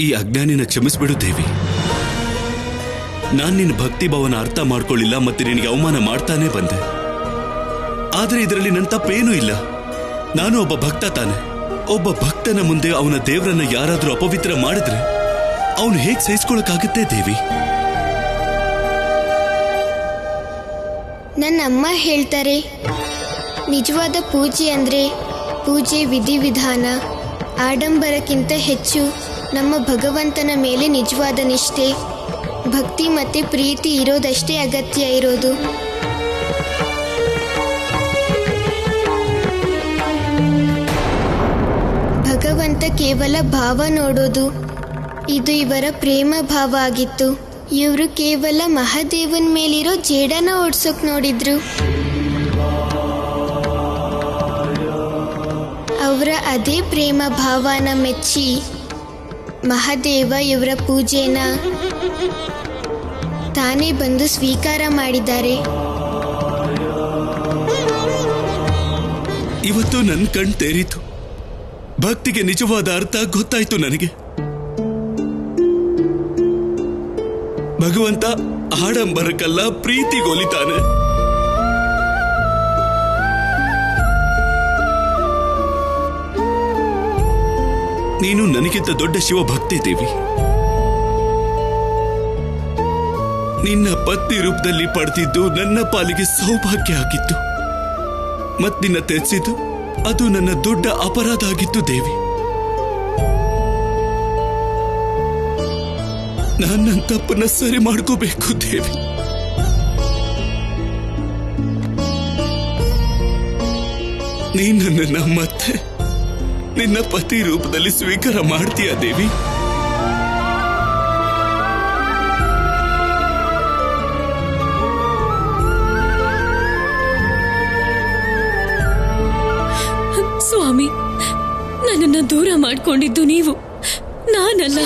ಈ ಅಜ್ಞಾನಿನ ಕ್ಷಮಿಸ್ಬಿಡು ದೇವಿ. ನಾನ್ ನಿನ್ನ ಭಕ್ತಿ ಭಾವನ ಅರ್ಥ ಮಾಡ್ಕೊಳ್ಳಿಲ್ಲ ಮತ್ತೆ ನಿನಗೆ ಅವಮಾನ ಮಾಡ್ತಾನೆ ಬಂದೆ. ಆದ್ರೆ ಇದರಲ್ಲಿ ನನ್ನ ತಪ್ಪೇನೂ ಇಲ್ಲ. ನಾನು ಒಬ್ಬ ಭಕ್ತ ತಾನೆ. ಒಬ್ಬ ಭಕ್ತನ ಮುಂದೆ ಅವನ ದೇವರನ್ನ ಯಾರಾದ್ರೂ ಅಪವಿತ್ರ ಮಾಡಿದ್ರೆ ಅವನು ಹೇಗ್ ಸಹಿಸ್ಕೊಳಕ್ಕಾಗತ್ತೆ ದೇವಿ? ನನ್ನ ಅಮ್ಮ ಹೇಳ್ತಾರೆ, ನಿಜವಾದ ಪೂಜೆ ಅಂದ್ರೆ ಪೂಜೆ ವಿಧಿವಿಧಾನ, ಆಡಂಬರಕ್ಕಿಂತ ಹೆಚ್ಚು ನಮ್ಮ ಭಗವಂತನ ಮೇಲೆ ನಿಜವಾದ ನಿಷ್ಠೆ, ಭಕ್ತಿ ಮತ್ತೆ ಪ್ರೀತಿ ಇರೋದಷ್ಟೇ ಅಗತ್ಯ ಇರೋದು. ಭಗವಂತ ಕೇವಲ ಭಾವ ನೋಡೋದು. ಇದು ಇವರ ಪ್ರೇಮ ಭಾವ ಆಗಿತ್ತು. ಇವರು ಕೇವಲ ಮಹಾದೇವನ ಮೇಲಿರೋ ಜೇಡನ ಓಡ್ಸೋಕ್ ನೋಡಿದ್ರು. ಅವರ ಅದೇ ಪ್ರೇಮ ಭಾವನ ಮೆಚ್ಚಿ ಮಹಾದೇವ ಇವರ ಪೂಜೆನ ತಾನೇ ಬಂದು ಸ್ವೀಕಾರ ಮಾಡಿದ್ದಾರೆ. ಇವತ್ತು ನನ್ನ ಕಣ್ ತೆರೀತು. ಭಕ್ತಿಗೆ ನಿಜವಾದ ಅರ್ಥ ಗೊತ್ತಾಯ್ತು ನನಗೆ. ಭಗವಂತ ಆಡಂಬರಕ್ಕಲ್ಲ ಪ್ರೀತಿಗೊಲಿತಾನೆ. ನೀನು ನನಗಿಂತ ದೊಡ್ಡ ಶಿವಭಕ್ತಿ ದೇವಿ. ನಿನ್ನ ಪತ್ನಿ ರೂಪದಲ್ಲಿ ಪಡೆದಿದ್ದು ನನ್ನ ಪಾಲಿಗೆ ಸೌಭಾಗ್ಯ ಆಗಿತ್ತು. ಮತ್ ನಿನ್ನ ತೆರೆಸಿದ್ದು ಅದು ನನ್ನ ದೊಡ್ಡ ಅಪರಾಧ ಆಗಿತ್ತು ದೇವಿ. ನಾನು ನನ್ನ ತಪ್ಪನ್ನ ಸರಿ ಮಾಡ್ಕೋಬೇಕು ದೇವಿ. ನೀನನ್ನ ಮತ್ತೆ ನಿನ್ನ ಪತಿ ರೂಪದಲ್ಲಿ ಸ್ವೀಕಾರ ಮಾಡ್ತೀಯ ದೇವಿ? ಸ್ವಾಮಿ, ನನ್ನನ್ನ ದೂರ ಮಾಡ್ಕೊಂಡಿದ್ದು ನೀವು, ನಾನಲ್ಲ.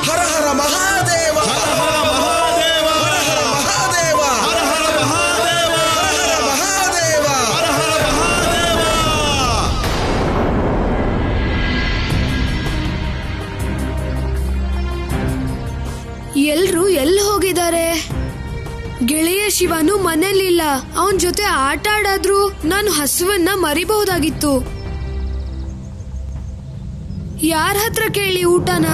ಹರ ಹರ ಮಹಾದೇವ, ಹರ ಹರ ಮಹಾದೇವ, ಹರ ಹರ ಮಹಾದೇವ, ಹರ ಹರ ಮಹಾದೇವ, ಹರ ಹರ ಮಹಾದೇವ, ಹರ ಹರ ಮಹಾದೇವ. ಎಲ್ರು ಎಲ್ಲಿ ಹೋಗಿದ್ದಾರೆ? ಗೆಳೆಯ ಶಿವನು ಮನೇಲಿಲ್ಲ. ಅವನ್ ಜೊತೆ ಆಟ ಆಡಾದ್ರು ನಾನು ಹಸುವನ್ನ ಮರಿಬಹುದಾಗಿತ್ತು. ಯಾರ ಹತ್ರ ಕೇಳಿ ಊಟನ?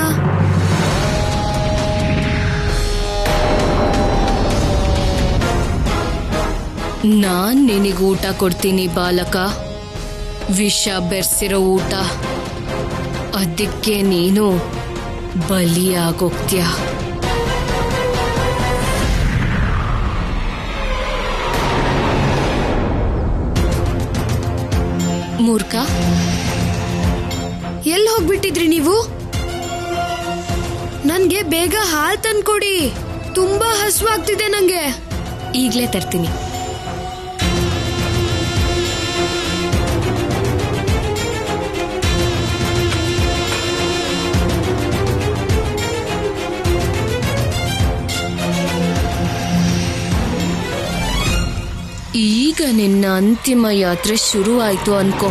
ನಾನ್ ನಿನಗೆ ಊಟ ಕೊಡ್ತೀನಿ ಬಾಲಕ. ವಿಷ ಬೆರ್ಸಿರೋ ಊಟ. ಅದಕ್ಕೆ ನೀನು ಬಲಿಯಾಗೋಗ್ತೀಯ. ಮೂರ್ಖ, ಎಲ್ಲಿ ಹೋಗ್ಬಿಟ್ಟಿದ್ರಿ ನೀವು? ನನ್ಗೆ ಬೇಗ ಹಾಲ್ ತಂದ್ಕೊಡಿ. ತುಂಬಾ ಹಸುವಾಗ್ತಿದೆ ನಂಗೆ. ಈಗ್ಲೇ ತರ್ತೀನಿ. ಈಗ ನಿನ್ನ ಅಂತಿಮ ಯಾತ್ರೆ ಶುರು ಆಯ್ತು ಅನ್ಕೋ.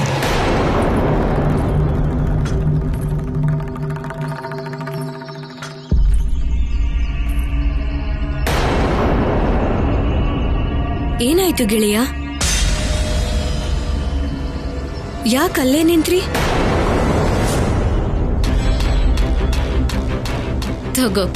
ಏನಾಯ್ತು ಗೆಳೆಯ? ಯಾಕಲ್ಲೇ ನಿಂತ್ರಿ? ತಗೋ.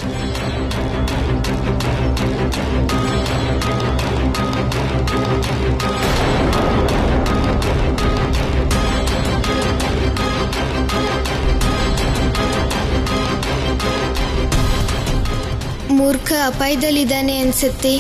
ಮೂರ್ಖ ಅಪಾಯದಲ್ಲಿದ್ದಾನೆ ಅನ್ಸುತ್ತೆ.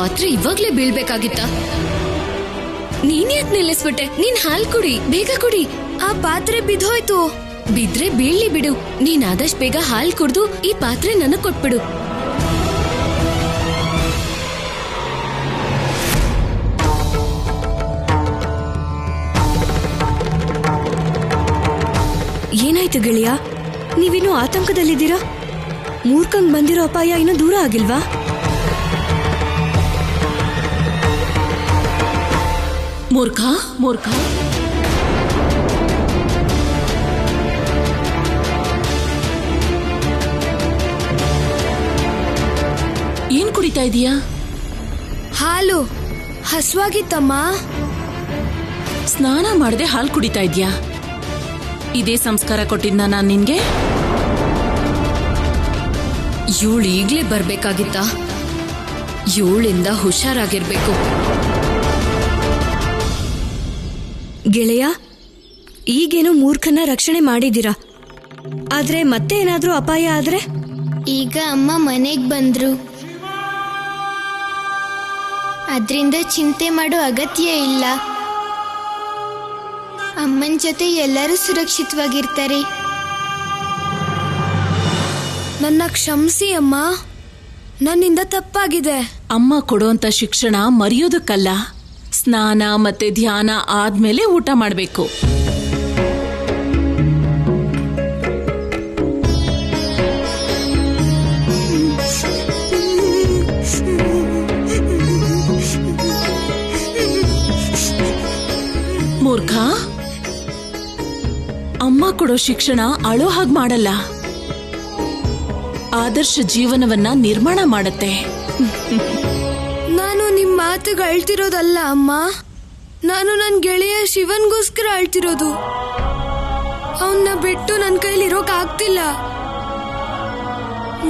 ಪಾತ್ರೆ ಇವಾಗ್ಲೇ ಬೀಳ್ಬೇಕಾಗಿತ್ತ? ನೀನ್ ಯಾಕೆ ನಿಲ್ಲಿಸ್ಬಿಟ್ಟೆ? ನೀನ್ ಹಾಲ್ ಕುಡಿ, ಬೇಗ ಕುಡಿ. ಆ ಪಾತ್ರೆ ಬಿದ್ದೋಯ್ತು. ಬಿದ್ರೆ ಬೀಳ್ಲಿ ಬಿಡು. ನೀನ್ ಆದಷ್ಟು ಬೇಗ ಹಾಲ್ ಕುಡ್ದು ಈ ಪಾತ್ರೆ ನನಗ್ ಕೊಟ್ಬಿಡು. ಏನಾಯ್ತು ಗೆಳೆಯ? ನೀವಿನ್ನೂ ಆತಂಕದಲ್ಲಿದ್ದೀರಾ? ಮೂರ್ಖಂಗ್ ಬಂದಿರೋ ಅಪಾಯ ಇನ್ನೂ ದೂರ ಆಗಿಲ್ವಾ? ಮೂರ್ಖ ಮೂರ್ಖ, ಏನ್ ಕುಡಿತಾ ಇದೀಯಾ? ಹಾಲು. ಹಸ್ವಾಗಿತ್ತಮ್ಮ. ಸ್ನಾನ ಮಾಡದೆ ಹಾಲು ಕುಡಿತಾ ಇದ್ಯಾ? ಇದೇ ಸಂಸ್ಕಾರ ಕೊಟ್ಟಿದ್ನ ನಾನ್ ನಿನ್ಗೆ? ಇವಳು ಈಗ್ಲೇ ಬರ್ಬೇಕಾಗಿತ್ತ? ಇವಳಿಂದ ಹುಷಾರಾಗಿರ್ಬೇಕು. ಗೆಳೆಯ, ಈಗೇನೋ ಮೂರ್ಖನ ರಕ್ಷಣೆ ಮಾಡಿದ್ದೀರಾ, ಆದ್ರೆ ಮತ್ತೆ ಏನಾದ್ರೂ ಅಪಾಯ ಆದ್ರೆ? ಈಗ ಅಮ್ಮ ಮನೆಗ್ ಬಂದ್ರು, ಅದ್ರಿಂದ ಚಿಂತೆ ಮಾಡೋ ಅಗತ್ಯ ಇಲ್ಲ. ಅಮ್ಮನ ಜೊತೆ ಎಲ್ಲರೂ ಸುರಕ್ಷಿತವಾಗಿರ್ತಾರೆ. ನನ್ನ ಕ್ಷಮಿಸಿ ಅಮ್ಮ, ನನ್ನಿಂದ ತಪ್ಪಾಗಿದೆ. ಅಮ್ಮ ಕೊಡುವಂತ ಶಿಕ್ಷಣ ಮರೆಯೋದಕ್ಕಲ್ಲ, ಸ್ನಾನ ಮತ್ತೆ ಧ್ಯಾನ ಆದ್ಮೇಲೆ ಊಟ ಮಾಡ್ಬೇಕು. ಮೂರ್ಖ, ಅಮ್ಮ ಕೊಡೋ ಶಿಕ್ಷಣ ಅಳೋ ಹಾಗೆ ಮಾಡಲ್ಲ, ಆದರ್ಶ ಜೀವನವನ್ನ ನಿರ್ಮಾಣ ಮಾಡತ್ತೆ. ನಾನು ನಿಮ್ ಮಾತುಗೆ ಅಳ್ತಿರೋದಲ್ಲ ಅಮ್ಮ, ನಾನು ನನ್ನ ಗೆಳೆಯ ಶಿವನ್ಗೋಸ್ಕರ ಅಳ್ತಿರೋದು. ಅವನ್ನ ಬಿಟ್ಟು ನನ್ನ ಕೈಲಿರೋಕ್ ಆಗ್ತಿಲ್ಲ.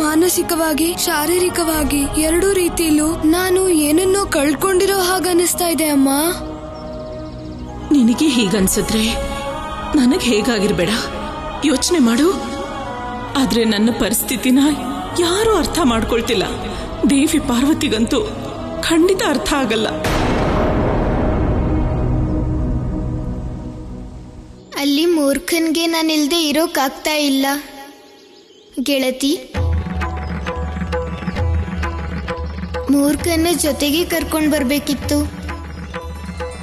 ಮಾನಸಿಕವಾಗಿ, ಶಾರೀರಿಕವಾಗಿ ಎರಡೂ ರೀತಿಲೂ ನಾನು ಏನನ್ನೋ ಕಳ್ಕೊಂಡಿರೋ ಹಾಗನ್ನಿಸ್ತಾ ಇದೆ ಅಮ್ಮ. ನಿನಗೆ ಹೀಗನ್ಸಿದ್ರೆ ನನಗ್ ಹೇಗಾಗಿರ್ಬೇಡ, ಯೋಚನೆ ಮಾಡು. ಆದ್ರೆ ನನ್ನ ಪರಿಸ್ಥಿತಿನ ಯಾರೂ ಅರ್ಥ ಮಾಡ್ಕೊಳ್ತಿಲ್ಲ. ದೇವಿ ಪಾರ್ವತಿಗಂತೂ ಖಂಡಿತ ಅರ್ಥ ಆಗಲ್ಲ. ಅಲ್ಲಿ ಮೂರ್ಖನ್ಗೆ ನಾನಿಲ್ದೆ ಇರೋಕ್ಕಾಗ್ತಾ ಇಲ್ಲ. ಗೆಳತಿ, ಮೂರ್ಖನ ಜೊತೆಗೆ ಕರ್ಕೊಂಡ್ ಬರ್ಬೇಕಿತ್ತು.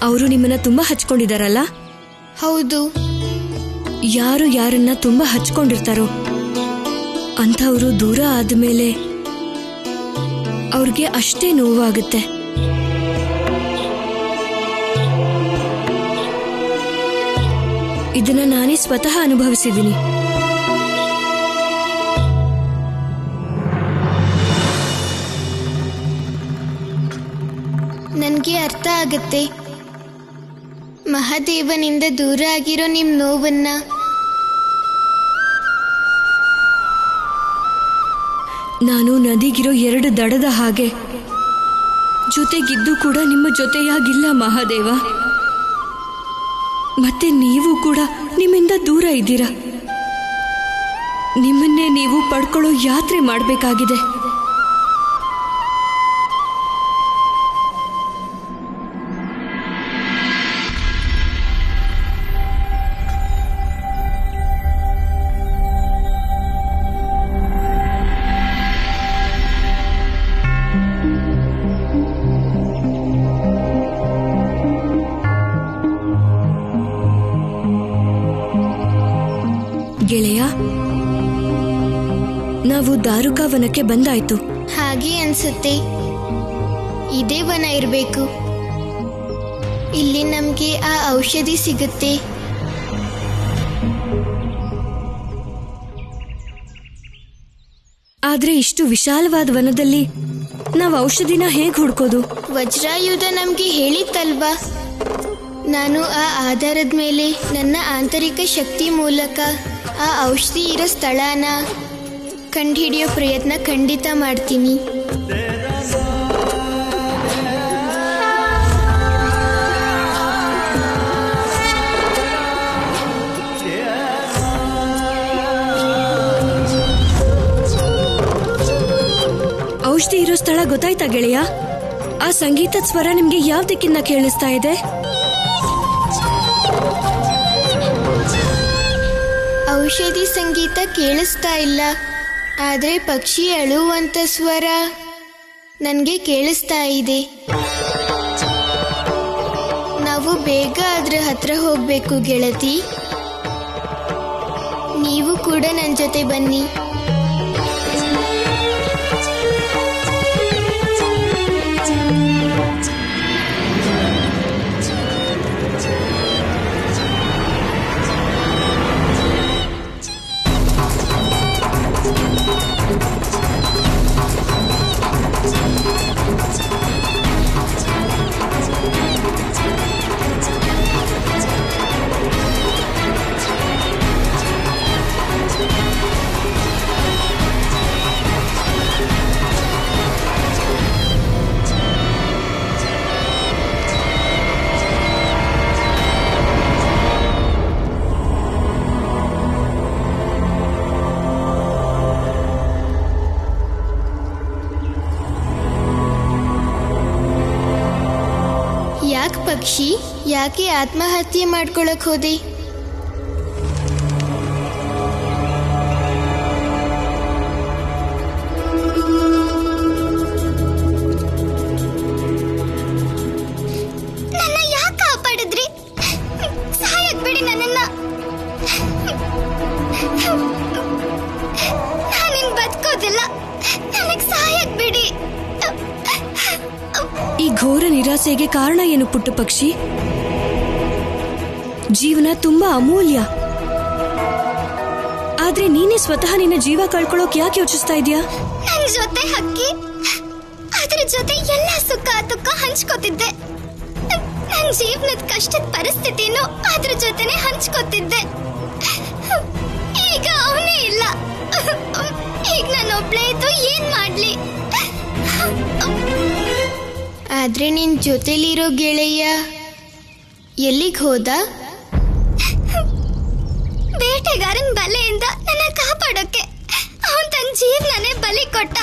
ಅವರು ನಿಮ್ಮನ್ನ ತುಂಬಾ ಹಚ್ಕೊಂಡಿದಾರಲ್ಲ? ಹೌದು. ಯಾರು ಯಾರನ್ನ ತುಂಬಾ ಹಚ್ಕೊಂಡಿರ್ತಾರೋ ಅಂಥವ್ರು ದೂರ ಆದ್ಮೇಲೆ ಅವ್ರಿಗೆ ಅಷ್ಟೇ ನೋವಾಗುತ್ತೆ. ಇದನ್ನ ನಾನೇ ಸ್ವತಃ ಅನುಭವಿಸಿದ್ದೀನಿ. ನನಗೆ ಅರ್ಥ ಆಗತ್ತೆ. ಮಹಾದೇವನಿಂದ ದೂರ ಆಗಿರೋ ನಿಮ್ ನೋವನ್ನ. ನಾನು ನದಿಗಿರೋ ಎರಡು ದಡದ ಹಾಗೆ, ಜೊತೆಗಿದ್ದು ಕೂಡ ನಿಮ್ಮ ಜೊತೆಯಾಗಿಲ್ಲ ಮಹಾದೇವ. ಮತ್ತೆ ನೀವು ಕೂಡ ನಿಮ್ಮಿಂದ ದೂರ ಇದ್ದೀರಾ. ನಿಮ್ಮನ್ನೇ ನೀವು ಪಡ್ಕೊಳ್ಳೋ ಯಾತ್ರೆ ಮಾಡಬೇಕಾಗಿದೆ. ಗೆಳೆಯ, ನಾವು ದಾರುಕಾ ವನಕ್ಕೆ ಬಂದಾಯ್ತು. ಹಾಗೆ ಅನ್ಸುತ್ತೆ. ಇದೇ ವನ ಇರಬೇಕು. ಇಲ್ಲಿ ನಮ್ಗೆ ಆ ಔಷಧಿ ಸಿಗುತ್ತೆ. ಆದ್ರೆ ಇಷ್ಟು ವಿಶಾಲವಾದ ವನದಲ್ಲಿ ನಾವು ಔಷಧಿನ ಹೇಗ್ ಹುಡ್ಕೋದು? ವಜ್ರಾಯುಧ ನಮ್ಗೆ ಹೇಳಿತ್ತಲ್ವಾ, ನಾನು ಆ ಆಧಾರದ ಮೇಲೆ ನನ್ನ ಆಂತರಿಕ ಶಕ್ತಿ ಮೂಲಕ ಆ ಔಷಧಿ ಇರೋ ಸ್ಥಳನ ಕಂಡುಹಿಡಿಯೋ ಪ್ರಯತ್ನ ಖಂಡಿತ ಮಾಡ್ತೀನಿ. ಔಷಧಿ ಇರೋ ಸ್ಥಳ ಗೊತ್ತಾಯ್ತಾ ಗೆಳೆಯ? ಆ ಸಂಗೀತದ ಸ್ವರ ನಿಮ್ಗೆ ಯಾವ ದಿಕ್ಕಿಂದ ಕೇಳಿಸ್ತಾ ಇದೆ? ಔಷಧಿ ಸಂಗೀತ ಕೇಳಿಸ್ತಾ ಇಲ್ಲ, ಆದ್ರೆ ಪಕ್ಷಿ ಅಳುವಂತ ಸ್ವರ ನನಗೆ ಕೇಳಿಸ್ತಾ ಇದೆ. ನಾವು ಬೇಗ ಅದ್ರ ಹತ್ರ ಹೋಗ್ಬೇಕು ಗೆಳತಿ. ನೀವು ಕೂಡ ನನ್ನ ಜೊತೆ ಬನ್ನಿ. ಯಾಕೆ ಪಕ್ಷಿ, ಯಾಕೆ ಆತ್ಮಹತ್ಯೆ ಮಾಡ್ಕೊಳಕ್ ಹೋದೆ? ನನ್ನ ಯಾಕೆ ಕಾಪಾಡಿದ್ರಿ? ಸಾಯಕ್ ಬಿಡಿ ನನ್ನನ್ನ. ನಾನಿನ್ ಬದುಕೋದಿಲ್ಲ, ನನಗ್ ಸಾಯಕ್ ಬಿಡಿ. ಈ ಘೋರ ನಿರಾಸೆಗೆ ಕಾರಣ ಏನು ಪುಟ್ಟ ಪಕ್ಷಿ? ಜೀವನ ತುಂಬಾ ಅಮೂಲ್ಯ. ಆದ್ರೆ ನೀನೇ ಸ್ವತಃ ನಿನ್ನ ಜೀವ ಕಳ್ಕೊಳ್ಳೋಕ್ ಯಾಕೆ ಯೋಚಿಸ್ತಾ ಇದೀಯಾ? ನನ್ ಜೊತೆ ಹಕ್ಕಿ, ಅದ್ರ ಜೊತೆ ಎಲ್ಲ ಸುಖ ದುಃಖ ಹಂಚ್ಕೋತಿದ್ದೆ. ನನ್ ಜೀವನದ ಕಷ್ಟದ ಪರಿಸ್ಥಿತಿನೂ ಅದ್ರ ಜೊತೆನೆ ಹಂಚ್ಕೋತಿದ್ದೆ. ಈಗ ಅವನೇ ಇಲ್ಲ. ಈಗ ನಾನು ಒಬ್ಳೇ ಇದ್ದು ಏನ್ ಮಾಡ್ಲಿ? ಆದ್ರೆ ನಿನ್ ಜೊತೆಲಿರೋ ಗೆಳೆಯ ಎಲ್ಲಿಗೆ ಹೋದ? ಬೇಟೆಗಾರನ್ ಬಲೆಯಿಂದ ನನ್ನ ಕಾಪಾಡೋಕೆ ಅವನ್ ತನ್ನ ಜೀವನನೇ ಬಲಿ ಕೊಟ್ಟ.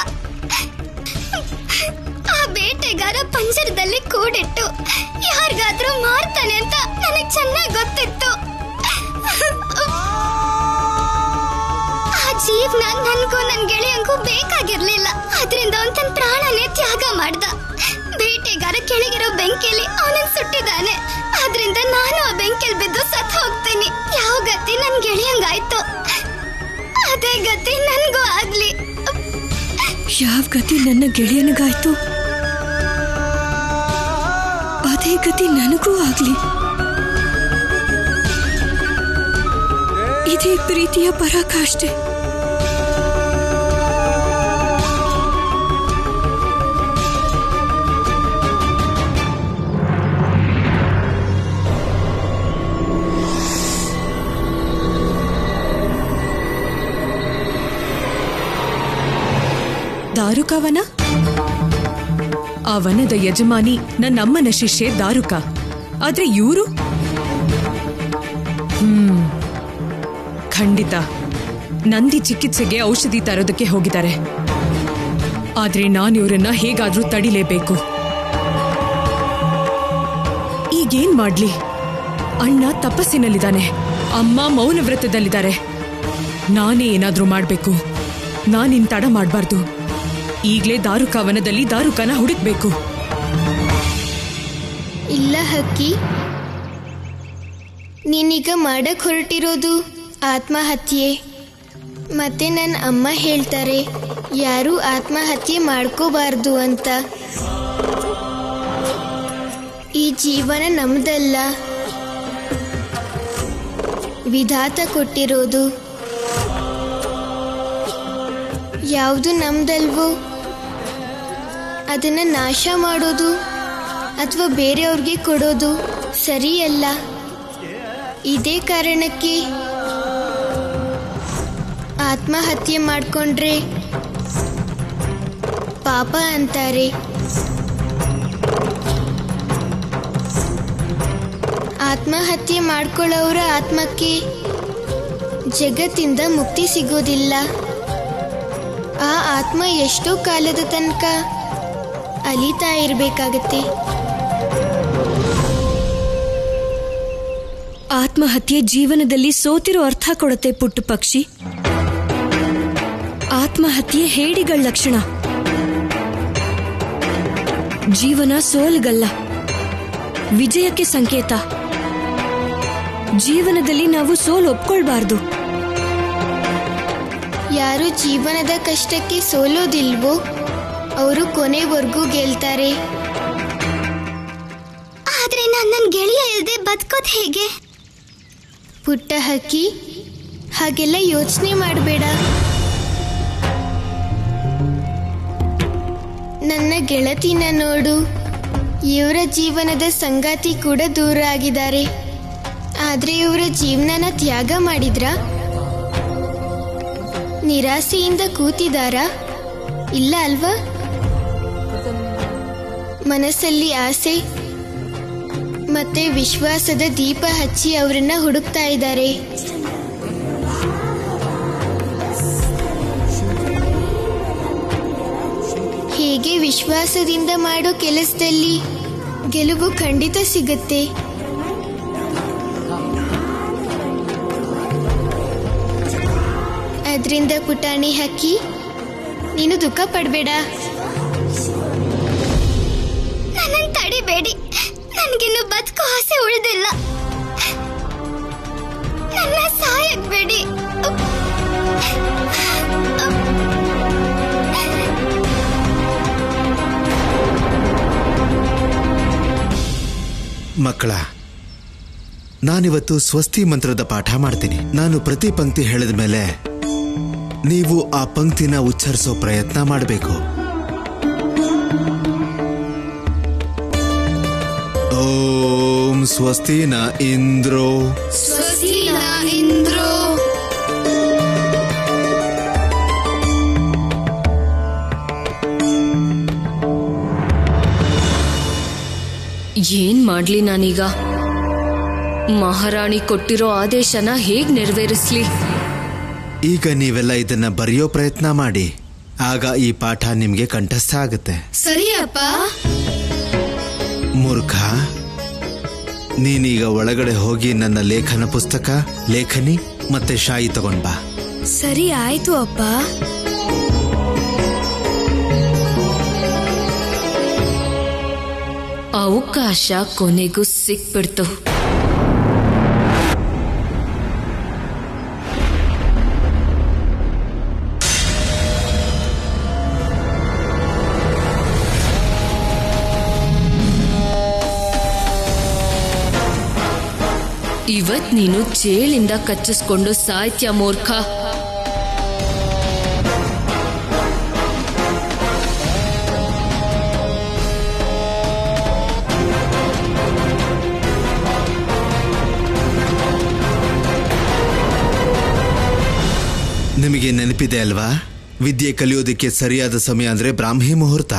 ಆ ಬೇಟೆಗಾರ ಪಂಜರದಲ್ಲಿ ಕೂಡಿಟ್ಟು ಯಾರಿಗಾದ್ರೂ ಮಾರ್ತಾನೆ ಅಂತ ನನಗ್ ಚೆನ್ನಾಗಿ ಗೊತ್ತಿತ್ತು. ಆ ಜೀವನ ನನ್ಗೂ ನನ್ ಗೆಳೆಯಂಗೂ ಬೇಕಾಗಿರ್ಲಿಲ್ಲ. ಅದರಿಂದ ಅವನ್ ತನ್ನ ಪ್ರಾಣನೇ ತ್ಯಾಗ ಮಾಡ್ದ. ಬೇಟೆಗಾರ ಕೆಳಗಿರೋ ಬೆಂಕಿಯಲ್ಲಿ ಅವನನ್ನ ಸುಟ್ಟಿದ್ದಾನೆ. ಆದ್ರಿಂದ ನಾನು ಆ ಬೆಂಕಿಯಲ್ಲಿ ಬಿದ್ದು ಸತ್ ಹೋಗ್ತೀನಿ. ಯಾವ ಗತಿ ನನ್ ಗೆಳೆಯಂಗಾಯ್ತು, ಅದೇ ಗತಿ ನನ್ಗೂ ಆಗ್ಲಿ. ಯಾವ ಗತಿ ನನ್ನ ಗೆಳೆಯನಿಗಾಯ್ತು, ಅದೇ ಗತಿ ನನಗೂ ಆಗ್ಲಿ. ಇದೇ ಪ್ರೀತಿಯ ಪರಾಕಾಷ್ಠೆ. ದಾರುಕವನ? ಆ ವನದ ಯಜಮಾನಿ ನನ್ನಮ್ಮನ ಶಿಷ್ಯೆ ದಾರುಕ. ಆದ್ರೆ ಇವರು ಖಂಡಿತ ನಂದಿ ಚಿಕಿತ್ಸೆಗೆ ಔಷಧಿ ತರೋದಕ್ಕೆ ಹೋಗಿದ್ದಾರೆ. ಆದ್ರೆ ನಾನು ಇವರನ್ನ ಹೇಗಾದ್ರೂ ತಡಿಲೇಬೇಕು. ಈಗೇನ್ ಮಾಡ್ಲಿ? ಅಣ್ಣ ತಪಸ್ಸಿನಲ್ಲಿದ್ದಾನೆ, ಅಮ್ಮ ಮೌನ ವ್ರತದಲ್ಲಿದ್ದಾರೆ. ನಾನೇ ಏನಾದ್ರೂ ಮಾಡ್ಬೇಕು. ನಾನಿನ್ ತಡ ಮಾಡಬಾರ್ದು. ಈಗ್ಲೇ ದಾರುಕ ವನದಲ್ಲಿ ದಾರುಕನ ಹುಡುಕ್ಬೇಕು. ಇಲ್ಲ ಹಕ್ಕಿ, ನೀನೀಗ ಮಾಡಕ್ ಹೊರಟಿರೋದು ಆತ್ಮಹತ್ಯೆ. ಮತ್ತೆ ನನ್ನ ಅಮ್ಮ ಹೇಳ್ತಾರೆ ಯಾರೂ ಆತ್ಮಹತ್ಯೆ ಮಾಡ್ಕೋಬಾರ್ದು ಅಂತ. ಈ ಜೀವನ ನಮ್ದಲ್ಲ, ವಿಧಾತ ಕೊಟ್ಟಿರೋದು. ಯಾವುದು ನಮ್ದಲ್ವೋ ಅದನ್ನ ನಾಶ ಮಾಡೋದು ಅಥವಾ ಬೇರೆಯವ್ರಿಗೆ ಕೊಡೋದು ಸರಿಯಲ್ಲ. ಇದೇ ಕಾರಣಕ್ಕೆ ಆತ್ಮಹತ್ಯೆ ಮಾಡ್ಕೊಂಡ್ರೆ ಪಾಪ ಅಂತಾರೆ. ಆತ್ಮಹತ್ಯೆ ಮಾಡ್ಕೊಳ್ಳೋರ ಆತ್ಮಕ್ಕೆ ಜಗತ್ತಿಂದ ಮುಕ್ತಿ ಸಿಗೋದಿಲ್ಲ. ಆ ಆತ್ಮ ಎಷ್ಟೋ ಕಾಲದ ತನಕ ಅಲಿತಾ ಇರಬೇಕಾಗತ್ತೆ. ಆತ್ಮಹತ್ಯೆ ಜೀವನದಲ್ಲಿ ಸೋತಿರೋ ಅರ್ಥ ಕೊಡುತ್ತೆ ಪುಟ್ಟ ಪಕ್ಷಿ. ಆತ್ಮಹತ್ಯೆ ಹೇಡಿಗಳ ಲಕ್ಷಣ. ಜೀವನ ಸೋಲ್ಗಲ್ಲ, ವಿಜಯಕ್ಕೆ ಸಂಕೇತ. ಜೀವನದಲ್ಲಿ ನಾವು ಸೋಲು ಒಪ್ಕೊಳ್ಬಾರ್ದು. ಯಾರು ಜೀವನದ ಕಷ್ಟಕ್ಕೆ ಸೋಲೋದಿಲ್ವೋ ಅವರು ಕೊನೆವರೆಗೂ ಗೆಲ್ತಾರೆ. ಆದ್ರೆ ನಾನು ನನ್ನ ಗೆಳೆಯ ಇಲ್ಲದೆ ಬದುಕೋದು ಹೇಗೆ? ಪುಟ್ಟ ಹಕ್ಕಿ, ಹಾಗೆಲ್ಲ ಯೋಚನೆ ಮಾಡಬೇಡ. ನನ್ನ ಗೆಳತಿನ ನೋಡು, ಇವರ ಜೀವನದ ಸಂಗಾತಿ ಕೂಡ ದೂರ ಆಗಿದ್ದಾರೆ. ಆದ್ರೆ ಇವರ ಜೀವನನ ತ್ಯಾಗ ಮಾಡಿದ್ರ? ನಿರಾಸೆಯಿಂದ ಕೂತಿದಾರಾ? ಇಲ್ಲ ಅಲ್ವಾ? ಮನಸ್ಸಲ್ಲಿ ಆಸೆ ಮತ್ತೆ ವಿಶ್ವಾಸದ ದೀಪ ಹಚ್ಚಿ ಅವರನ್ನ ಹುಡುಕ್ತಾ ಇದ್ದಾರೆ. ಹೇಗೆ ವಿಶ್ವಾಸದಿಂದ ಮಾಡೋ ಕೆಲಸದಲ್ಲಿ ಗೆಲುವು ಖಂಡಿತ ಸಿಗುತ್ತೆ. ಅದರಿಂದ ಪುಟಾಣಿ ಹಕ್ಕಿ, ನೀನು ದುಃಖ ಪಡಬೇಡ. ನನ್ನನ್ನು ತಡಿಬೇಡಿ, ನನಗಿನ್ನು ಬದುಕೋ ಆಸೆ ಉಳಿದಿಲ್ಲ. ನನ್ನ ಸಾಯಬೇಡಿ. ಮಕ್ಕಳ, ನಾನಿವತ್ತು ಸ್ವಸ್ತಿ ಮಂತ್ರದ ಪಾಠ ಮಾಡ್ತೀನಿ. ನಾನು ಪ್ರತಿ ಪಂಕ್ತಿ ಹೇಳಿದ ಮೇಲೆ ನೀವು ಆ ಪಂಕ್ತಿನ ಉಚ್ಚರಿಸೋ ಪ್ರಯತ್ನ ಮಾಡಬೇಕು. ಓಂ ಸ್ವಸ್ತಿನ ಇಂದ್ರೋ ಸ್ವಸ್ತಿನ ಇಂದ್ರೋ ಏನ್ ಮಾಡ್ಲಿ ನಾನೀಗ? ಮಹಾರಾಣಿ ಕೊಟ್ಟಿರೋ ಆದೇಶನ ಹೇಗ್ ನೆರವೇರಿಸ್ಲಿ? ಈಗ ನೀವೆಲ್ಲ ಇದನ್ನ ಬರೆಯೋ ಪ್ರಯತ್ನ ಮಾಡಿ. ಆಗ ಈ ಪಾಠ ನಿಮ್ಗೆ ಕಂಠಸ್ಥ ಆಗುತ್ತೆ. ಸರಿಯಪ್ಪ. ಮೂರ್ಖ, ನೀನೀಗ ಒಳಗಡೆ ಹೋಗಿ ನನ್ನ ಲೇಖನ ಪುಸ್ತಕ, ಲೇಖನಿ ಮತ್ತೆ ಶಾಯಿ ತಗೊಂಡ್ ಬಾ. ಸರಿ ಆಯ್ತು ಅಪ್ಪ. ಅವಕಾಶ ಕೊನೆಗೂ ಸಿಕ್ಬಿಡ್ತು. ಇವತ್ ನೀನು ಚೇಳಿಂದ ಕಚ್ಚಿಸ್ಕೊಂಡು ಸಾಯ್ತ್ಯ ಮೂರ್ಖ. ನಿಮಗೆ ನೆನಪಿದೆ ಅಲ್ವಾ, ವಿದ್ಯೆ ಕಲಿಯೋದಕ್ಕೆ ಸರಿಯಾದ ಸಮಯ ಅಂದ್ರೆ ಬ್ರಾಹ್ಮಿ ಮುಹೂರ್ತ.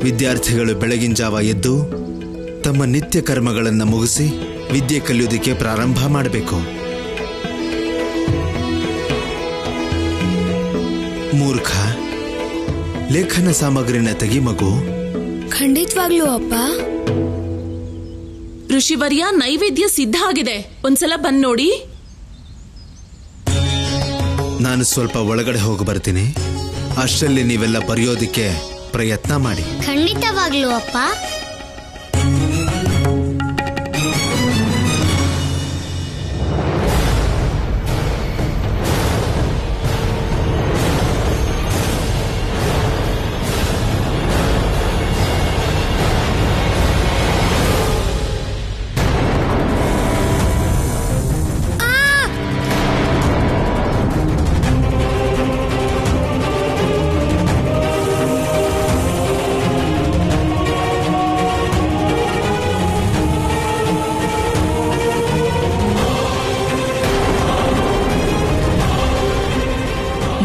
ವಿದ್ಯಾರ್ಥಿಗಳು ಬೆಳಗಿನ ಜಾವ ಎದ್ದು ತಮ್ಮ ನಿತ್ಯ ಕರ್ಮಗಳನ್ನು ಮುಗಿಸಿ ವಿದ್ಯೆ ಕಲಿಯೋದಕ್ಕೆ ಪ್ರಾರಂಭ ಮಾಡಬೇಕು. ಮೂರ್ಖ, ಲೇಖನ ಸಾಮಗ್ರಿನ ತೆಗಿ ಮಗು. ಖಂಡಿತವಾಗ್ಲೂ ಅಪ್ಪ. ಋಷಿವರ್ಯ, ನೈವೇದ್ಯ ಸಿದ್ಧ ಆಗಿದೆ, ಒಂದ್ಸಲ ಬಂದ್ ನೋಡಿ. ನಾನು ಸ್ವಲ್ಪ ಒಳಗಡೆ ಹೋಗಿ ಬರ್ತೀನಿ. ಅಷ್ಟರಲ್ಲಿ ನೀವೆಲ್ಲ ಬರೆಯೋದಿಕ್ಕೆ ಪ್ರಯತ್ನ ಮಾಡಿ. ಖಂಡಿತವಾಗ್ಲೂ ಅಪ್ಪ.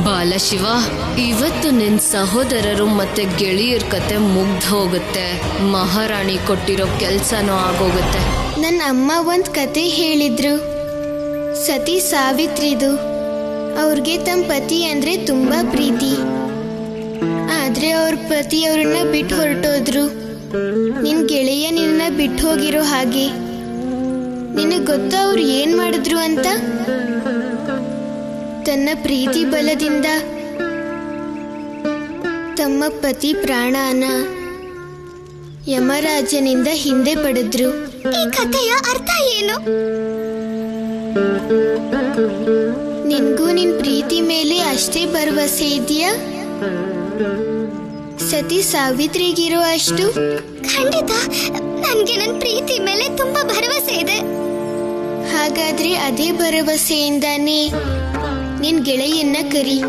ಬಾಲಶಿವ, ಇವತ್ತು ನಿನ್ ಸಹೋದರರು ಮತ್ತೆ ಗೆಳೆಯರ ಕತೆ ಮುಗ್ದು ಹೋಗುತ್ತೆ. ಮಹಾರಾಣಿ ಕೊಟ್ಟಿರೋ ಕೆಲ್ಸನೂ ಆಗೋಗುತ್ತೆ. ನನ್ನ ಅಮ್ಮ ಒಂದ್ ಕತೆ ಹೇಳಿದ್ರು. ಸತಿ ಸಾವಿತ್ರಿದು. ಅವ್ರಿಗೆ ತಮ್ಮ ಪತಿ ಅಂದ್ರೆ ತುಂಬಾ ಪ್ರೀತಿ. ಆದ್ರೆ ಅವ್ರ ಪತಿ ಅವ್ರನ್ನ ಬಿಟ್ಟು ಹೊರಟೋದ್ರು. ನಿನ್ ಗೆಳೆಯ ನಿನ್ನ ಬಿಟ್ಟು ಹೋಗಿರೋ ಹಾಗೆ. ನಿನಗ್ ಗೊತ್ತಾ ಅವ್ರು ಏನ್ ಮಾಡಿದ್ರು ಅಂತ? ತನ್ನ ಪ್ರೀತಿ ಬಲದಿಂದ ತಮ್ಮ ಪತಿ ಪ್ರಾಣನ ಯಮರಾಜನಿಂದ ಹಿಂದೆ ಪಡೆದ್ರು. ಈ ಕಥೆಯ ಅರ್ಥ ಏನು? ನಿನ್ಗೂ ನಿನ್ ಪ್ರೀತಿ ಮೇಲೆ ಅಷ್ಟೇ ಭರವಸೆ ಇದೆಯಾ? ಸತಿ ಸಾವಿತ್ರಿಗಿರೋ ಅಷ್ಟು? ಖಂಡಿತ ನನ್ಗೆ ನನ್ನ ಪ್ರೀತಿ ಮೇಲೆ ತುಂಬಾ ಭರವಸೆ ಇದೆ. ಹಾಗಾದ್ರೆ ಅದೇ ಭರವಸೆಯಿಂದಾನೇ ನಿನ್ ಗೆಳೆಯನ್ನ ಕರಿ.